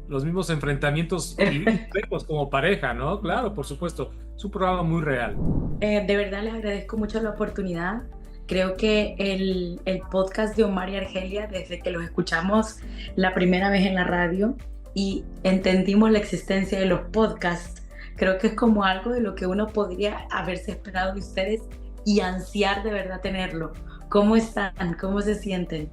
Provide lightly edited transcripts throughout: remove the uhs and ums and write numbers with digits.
los mismos enfrentamientos y complejos como pareja, ¿no? Claro, por supuesto. Es un programa muy real. De verdad les agradezco mucho la oportunidad. Creo que el podcast de Omar y Argelia, desde que los escuchamos la primera vez en la radio y entendimos la existencia de los podcasts, creo que es como algo de lo que uno podría haberse esperado de ustedes y ansiar de verdad tenerlo. ¿Cómo están? ¿Cómo se sienten?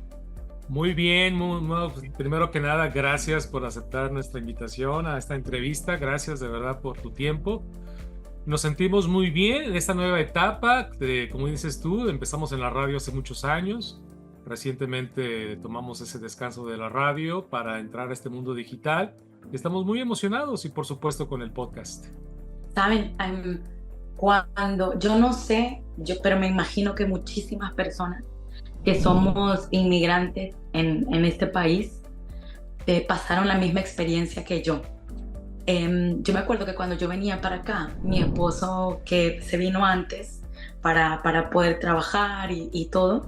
Muy bien, pues, primero que nada, gracias por aceptar nuestra invitación a esta entrevista. Gracias de verdad por tu tiempo. Nos sentimos muy bien en esta nueva etapa. Como dices tú, empezamos en la radio hace muchos años. Recientemente tomamos ese descanso de la radio para entrar a este mundo digital. Estamos muy emocionados y por supuesto con el podcast. Saben, cuando yo no sé, pero me imagino que muchísimas personas que somos inmigrantes en este país pasaron la misma experiencia que yo. Yo me acuerdo que cuando yo venía para acá, mi esposo que se vino antes para poder trabajar y todo,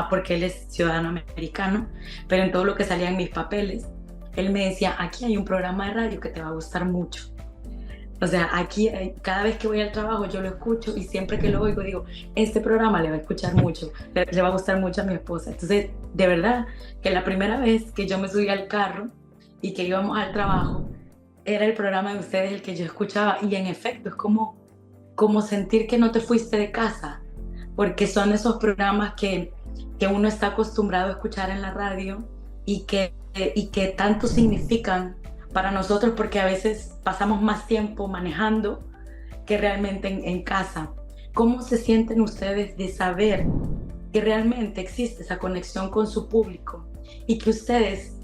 porque él es ciudadano americano, pero en todo lo que salía en mis papeles, él me decía, aquí hay un programa de radio que te va a gustar mucho. O sea, aquí cada vez que voy al trabajo yo lo escucho y siempre que lo oigo digo, este programa le va a escuchar mucho, le va a gustar mucho a mi esposa. Entonces, de verdad que la primera vez que yo me subí al carro y que íbamos al trabajo, era el programa de ustedes el que yo escuchaba y en efecto es como sentir que no te fuiste de casa, porque son esos programas que uno está acostumbrado a escuchar en la radio y que tanto significan para nosotros porque a veces pasamos más tiempo manejando que realmente en casa. ¿Cómo se sienten ustedes de saber que realmente existe esa conexión con su público y que ustedes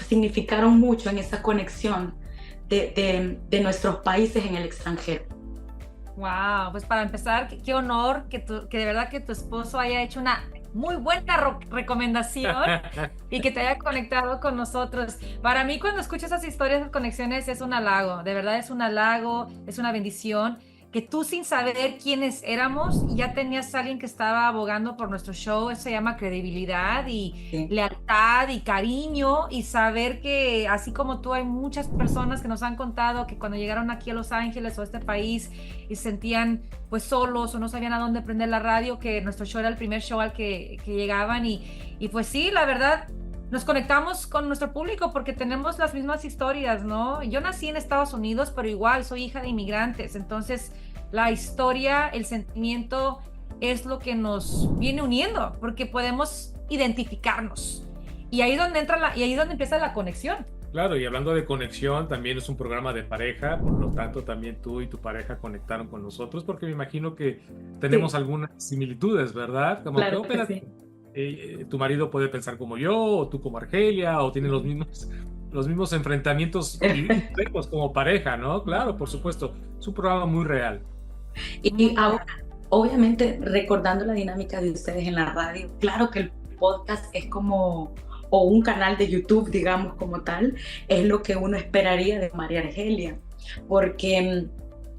significaron mucho en esa conexión de nuestros países en el extranjero? Wow, pues para empezar, qué honor que de verdad que tu esposo haya hecho una muy buena recomendación y que te haya conectado con nosotros. Para mí, cuando escucho esas historias de conexiones, es un halago, de verdad es un halago, es una bendición. Que tú sin saber quiénes éramos, ya tenías a alguien que estaba abogando por nuestro show. Eso se llama credibilidad y Sí. lealtad y cariño, y saber que así como tú hay muchas personas que nos han contado que cuando llegaron aquí a Los Ángeles o a este país y se sentían pues solos o no sabían a dónde prender la radio, que nuestro show era el primer show al que llegaban y pues sí, la verdad nos conectamos con nuestro público porque tenemos las mismas historias, ¿no? Yo nací en Estados Unidos, pero igual soy hija de inmigrantes, entonces la historia, el sentimiento es lo que nos viene uniendo, porque podemos identificarnos. Y ahí donde y ahí donde empieza la conexión. Claro, y hablando de conexión, también es un programa de pareja, por lo tanto también tú y tu pareja conectaron con nosotros, porque me imagino que tenemos Sí, algunas similitudes, ¿verdad? Como que, claro oh, que espérate, sí. tu marido puede pensar como yo, o tú como Argelia, o tienen los mismos enfrentamientos y complejos como pareja, ¿no? Claro, por supuesto, es un programa muy real. Y Muy ahora, real. obviamente, recordando la dinámica de ustedes en la radio, claro que el podcast es como, o un canal de YouTube, digamos, como tal, es lo que uno esperaría de María Argelia, porque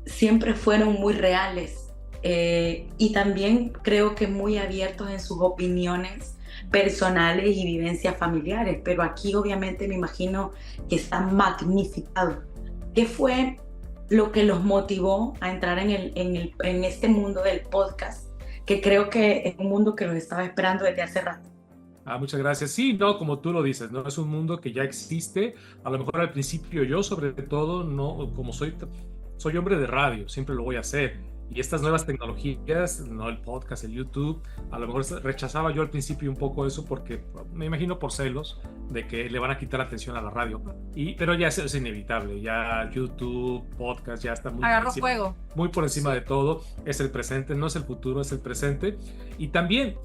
siempre fueron muy reales y también creo que muy abiertos en sus opiniones personales y vivencias familiares, pero aquí obviamente me imagino que está magnificado. ¿Qué fue lo que los motivó a entrar en este mundo del podcast, que creo que es un mundo que los estaba esperando desde hace rato? Muchas gracias. Sí, no, como tú lo dices, ¿no? Es un mundo que ya existe. A lo mejor al principio yo, sobre todo, no, como soy hombre de radio, siempre lo voy a hacer. Y estas nuevas tecnologías, no el podcast, el YouTube, a lo mejor rechazaba yo al principio un poco eso porque me imagino por celos de que le van a quitar atención a la radio. Pero ya es inevitable, ya YouTube, podcast, ya está Agarró fuego. muy por encima Sí. de todo. Es el presente, no es el futuro, es el presente. Y también,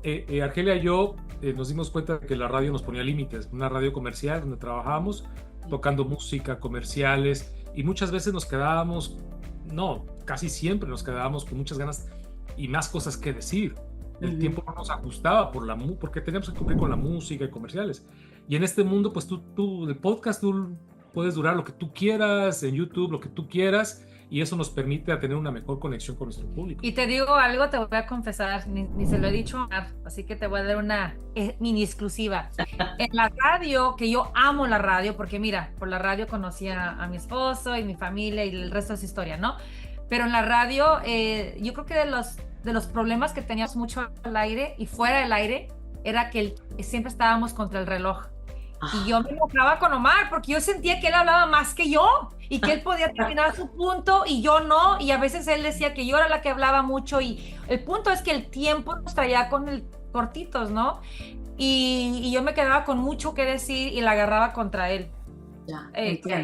Argelia y yo nos dimos cuenta de que la radio nos ponía límites. Una radio comercial donde trabajábamos, tocando música, comerciales, y muchas veces nos quedábamos, no, casi siempre nos quedábamos con muchas ganas y más cosas que decir. El Ujú. tiempo no nos ajustaba porque teníamos que cumplir con la música y comerciales. Y en este mundo, pues el podcast, tú puedes durar lo que tú quieras, en YouTube lo que tú quieras, y eso nos permite tener una mejor conexión con nuestro público. Y te digo algo, te voy a confesar, ni se lo he dicho, así que te voy a dar una mini exclusiva. En la radio, que yo amo la radio, porque mira, por la radio conocí a mi esposo y mi familia y el resto es historia, ¿no? Pero en la radio, yo creo que de los problemas que teníamos mucho al aire y fuera del aire, era que siempre estábamos contra el reloj. Y yo me enojaba con Omar porque yo sentía que él hablaba más que yo y que él podía terminar su punto y yo no, y a veces él decía que yo era la que hablaba mucho, y el punto es que el tiempo nos traía cortitos, ¿no? Y yo me quedaba con mucho que decir y la agarraba contra él. Ya,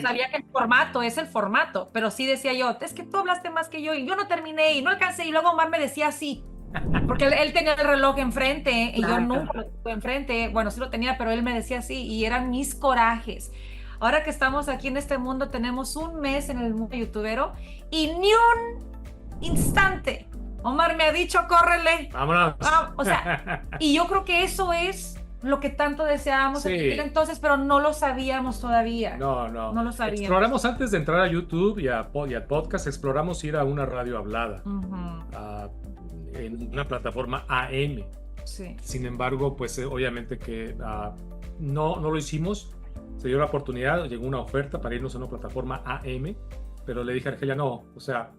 Sabía que el formato es el formato, pero sí decía yo, es que tú hablaste más que yo y yo no terminé y no alcancé, y luego Omar me decía así. Porque él tenía el reloj enfrente y yo nunca lo tuve enfrente. Bueno, sí lo tenía, pero él me decía así y eran mis corajes. Ahora que estamos aquí en este mundo, tenemos un mes en el mundo youtubero y ni un instante Omar me ha dicho, córrele. Vámonos. O sea, y yo creo que eso es lo que tanto deseábamos en aquel entonces, pero no lo sabíamos todavía. No lo sabíamos. Exploramos antes de entrar a YouTube y al podcast, exploramos ir a una radio hablada. En una plataforma AM. Sí. Sin embargo, pues obviamente que no lo hicimos. Se dio la oportunidad, llegó una oferta para irnos a una plataforma AM, pero le dije a Argelia, no, o sea,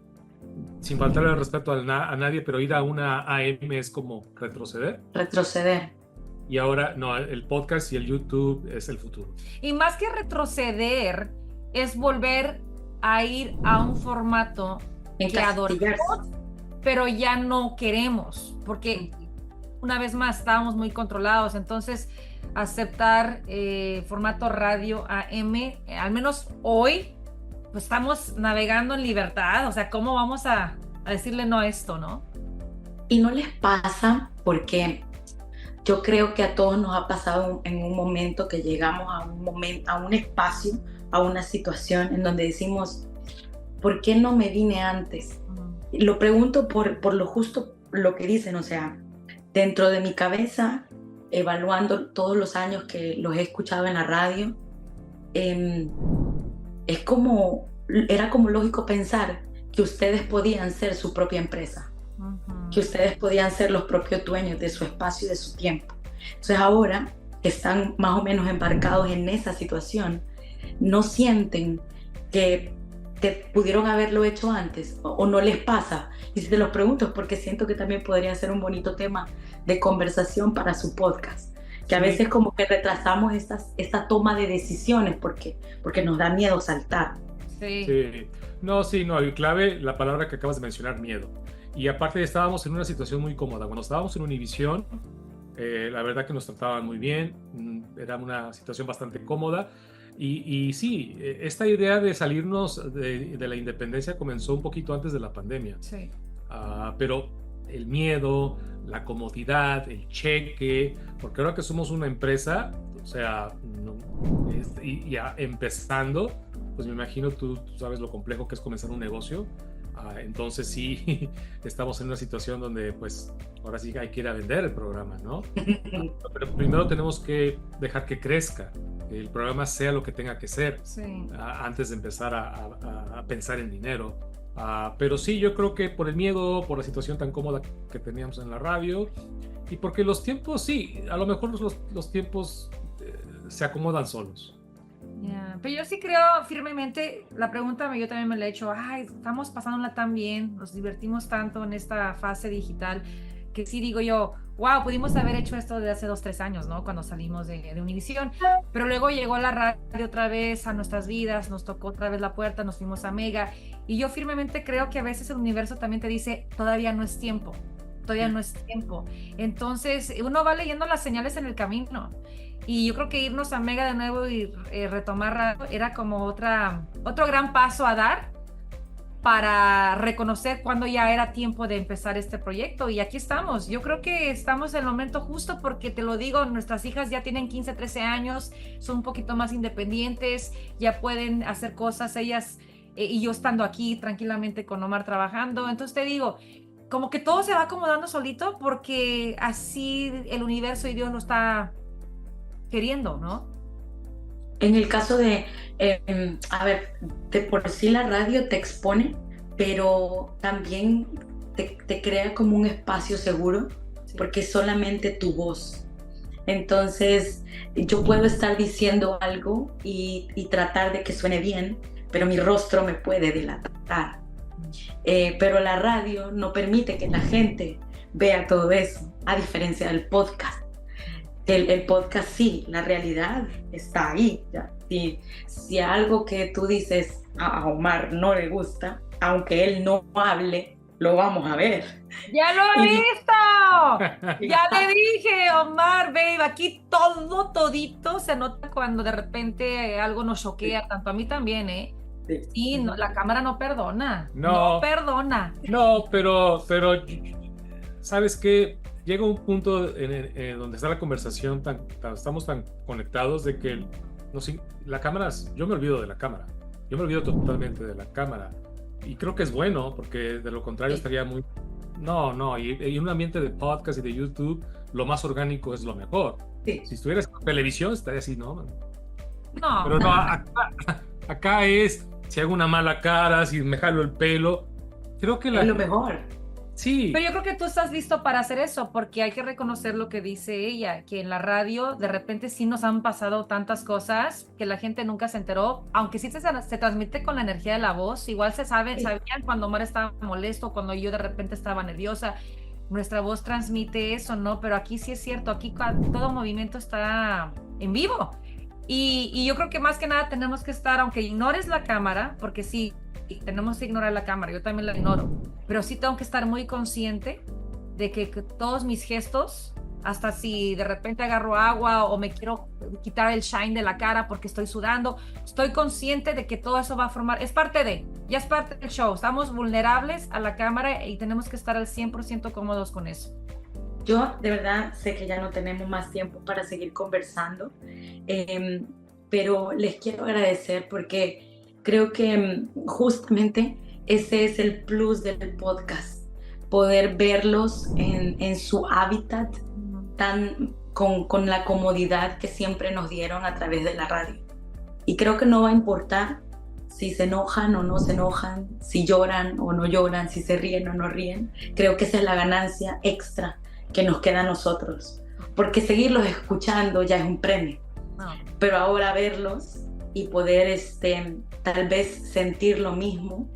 sin faltarle el respeto a nadie, pero ir a una AM es como retroceder. Y ahora, no, el podcast y el YouTube es el futuro. Y más que retroceder, es volver a ir a un formato que adoramos, pero ya no queremos, porque una vez más estábamos muy controlados. Entonces aceptar formato radio AM, al menos hoy, pues estamos navegando en libertad. O sea, ¿cómo vamos a decirle no a esto, no? Y no les pasa, porque yo creo que a todos nos ha pasado en un momento que llegamos a un espacio, a una situación en donde decimos, ¿por qué no me vine antes? Lo pregunto por lo justo lo que dicen, o sea, dentro de mi cabeza, evaluando todos los años que los he escuchado en la radio, era como lógico pensar que ustedes podían ser su propia empresa, que ustedes podían ser los propios dueños de su espacio y de su tiempo. Entonces ahora que están más o menos embarcados en esa situación, no sienten que pudieron haberlo hecho antes, o no les pasa. Y si te los pregunto es porque siento que también podría ser un bonito tema de conversación para su podcast, que a veces como que retrasamos esta toma de decisiones porque nos da miedo saltar. Sí. No, y clave la palabra que acabas de mencionar, miedo. Y aparte estábamos en una situación muy cómoda. Cuando estábamos en Univisión, la verdad que nos trataban muy bien, era una situación bastante cómoda. Y sí, esta idea de salirnos de la independencia comenzó un poquito antes de la pandemia. Sí. Pero el miedo, la comodidad, el cheque, porque ahora que somos una empresa, o sea, empezando, pues me imagino tú sabes lo complejo que es comenzar un negocio. Entonces sí, estamos en una situación donde pues ahora sí hay que ir a vender el programa, ¿no? Pero primero tenemos que dejar que crezca, que el programa sea lo que tenga que ser, antes de empezar a pensar en dinero. Pero sí, yo creo que por el miedo, por la situación tan cómoda que teníamos en la radio, y porque los tiempos, sí, a lo mejor los tiempos se acomodan solos. Pero yo sí creo firmemente, la pregunta yo también me la he hecho, estamos pasándola tan bien, nos divertimos tanto en esta fase digital, que sí digo yo, wow, pudimos haber hecho esto desde hace 2-3 años, ¿no? Cuando salimos de Univisión, pero luego llegó la radio otra vez a nuestras vidas, nos tocó otra vez la puerta, nos fuimos a Mega, y yo firmemente creo que a veces el universo también te dice, todavía no es tiempo. Entonces uno va leyendo las señales en el camino. Y yo creo que irnos a Mega de nuevo y retomar radio era como otro gran paso a dar para reconocer cuándo ya era tiempo de empezar este proyecto. Y aquí estamos. Yo creo que estamos en el momento justo porque, te lo digo, nuestras hijas ya tienen 15, 13 años, son un poquito más independientes, ya pueden hacer cosas ellas, y yo estando aquí tranquilamente con Omar trabajando. Entonces te digo, como que todo se va acomodando solito porque así el universo y Dios lo está queriendo, ¿no? En el caso de, de por sí la radio te expone pero también te crea como un espacio seguro, Sí. porque es solamente tu voz. Entonces, yo puedo estar diciendo algo y tratar de que suene bien, pero mi rostro me puede delatar. Pero la radio no permite que la gente vea todo eso, a diferencia del podcast. El podcast sí, la realidad está ahí. ¿Ya? Si algo que tú dices a Omar no le gusta, aunque él no hable, lo vamos a ver. ¡Ya lo he visto! Ya le dije, Omar, babe, aquí todito se nota cuando de repente algo nos choquea, tanto a mí también, ¿eh? Sí, no, la cámara no perdona. No. No perdona. No, pero ¿sabes qué? Llega un punto donde está la conversación, estamos tan conectados de que la cámara, yo me olvido de la cámara. Yo me olvido totalmente de la cámara. Y creo que es bueno, porque de lo contrario estaría muy... No, y en un ambiente de podcast y de YouTube, lo más orgánico es lo mejor. Sí. Si estuvieras en televisión, estaría así, ¿no? No. Pero no, acá es, si hago una mala cara, si me jalo el pelo, creo que es lo mejor. Sí. Pero yo creo que tú estás listo para hacer eso, porque hay que reconocer lo que dice ella, que en la radio de repente sí nos han pasado tantas cosas que la gente nunca se enteró, aunque sí se transmite con la energía de la voz, igual sabían cuando Omar estaba molesto, cuando yo de repente estaba nerviosa, nuestra voz transmite eso, ¿no? Pero aquí sí es cierto, aquí todo movimiento está en vivo. Y yo creo que más que nada tenemos que estar, aunque ignores la cámara, porque sí, tenemos que ignorar la cámara, yo también la ignoro, pero sí tengo que estar muy consciente de que todos mis gestos, hasta si de repente agarro agua o me quiero quitar el shine de la cara porque estoy sudando, estoy consciente de que todo eso va a formar, ya es parte del show, estamos vulnerables a la cámara y tenemos que estar al 100% cómodos con eso. Yo de verdad sé que ya no tenemos más tiempo para seguir conversando, pero les quiero agradecer porque creo que justamente ese es el plus del podcast, poder verlos en su hábitat con la comodidad que siempre nos dieron a través de la radio. Y creo que no va a importar si se enojan o no se enojan, si lloran o no lloran, si se ríen o no ríen. Creo que esa es la ganancia extra que nos queda a nosotros, porque seguirlos escuchando ya es un premio, pero ahora verlos y poder tal vez sentir lo mismo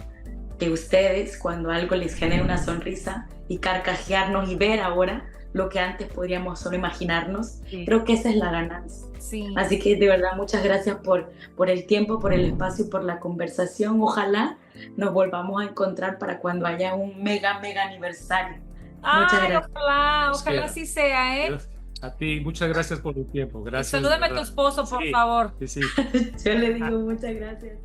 que ustedes cuando algo les genera una sonrisa y carcajearnos y ver ahora lo que antes podríamos solo imaginarnos, sí. Creo que esa es la ganancia. Sí. Así que de verdad muchas gracias por el tiempo, por el espacio, por la conversación. Ojalá nos volvamos a encontrar para cuando haya un mega aniversario. Muchas gracias. Ojalá sí sea, ¿eh? A ti, muchas gracias por tu tiempo. Gracias. Salúdame a tu esposo, por favor. Sí. Yo le digo muchas gracias.